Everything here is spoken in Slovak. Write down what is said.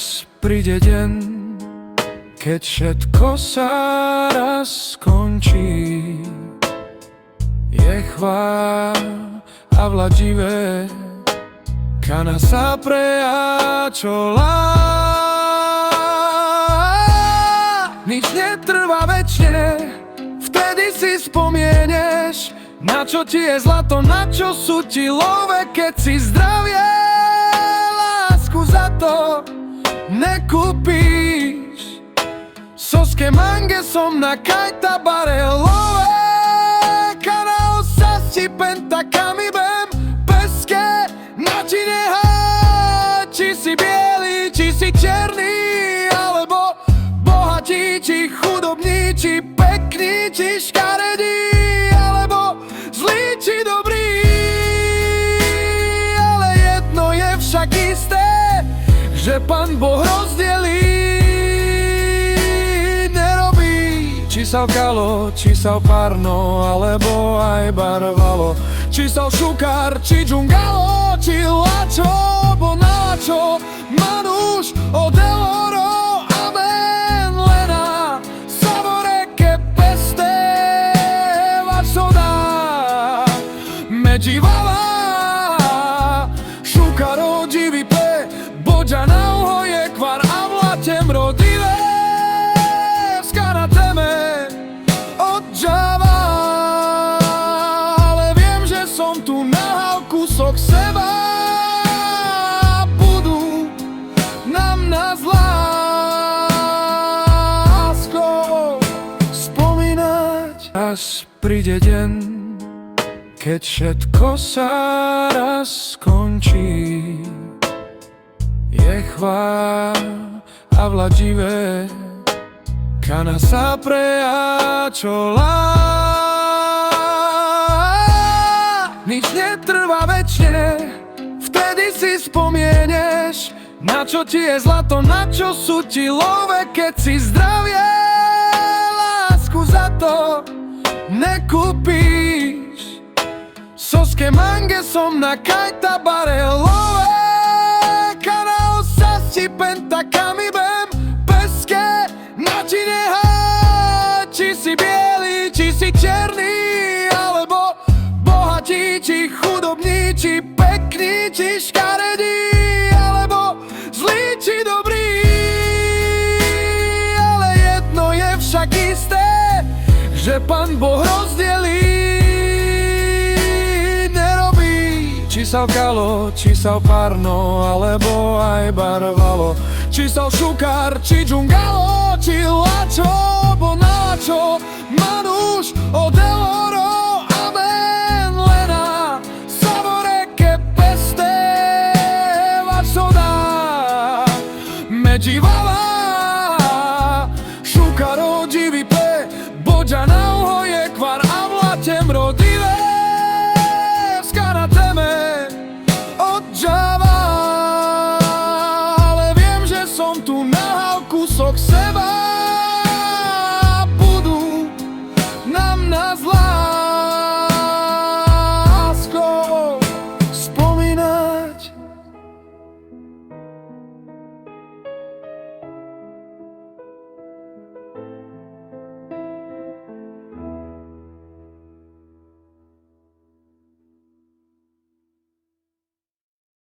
Raz príde deň, keď všetko sa raz skončí. Je chvál a vladivé, kana sa prejačola. Nič netrvá večne, vtedy si spomieneš, na čo ti je zlato, na čo sú ti love, keď si zdravie. Lásku za to nekúpíš. Soske mange som na kajta barelové, kanál sa stipenta kamibem peske na ti nehá. Či si bielý, či si černý, alebo bohatí, či chudobní, či pekní, či škaredí, alebo zlý, či dobrý. Ale jedno je však isté, že Pán Boh rozdelí, nerobí. Či sa kalo, či sa párno, alebo aj barvalo. Či sa šukár, či džungalo, či lačo, bo načo manúš od eloro. Amen, lena savore che peste vasoda medživala. Šukaro divi pe, bođa na uho je kvar, a vlatem rodive skana teme odžava. Ale viem, že som tu nahal kúsok seba, budú nám nás láskou spomínať. Raz príde deň, keď všetko sa raz skončí. Je chvál a vladivé, kana sa prejačola. Nič netrvá večne, vtedy si spomieneš, na čo ti je zlato, na čo sú ti love, keď si zdravie. Lásku za to nekúpíš. Soske mange som na kajta barelové, kanál sa stipenta kamibem peske na ti nehá. Či si bielý, či si černý, alebo bohatí, či chudobní, či pekní, či škaredí, alebo zlý, či dobrý. Ale jedno je však isté, že Pán Boh rozdelí, nerobí. Či sa kalo, či sa párno, alebo aj barvalo. Či sa šukár, či džungalo, či lačo, bo načo manúš od eloro.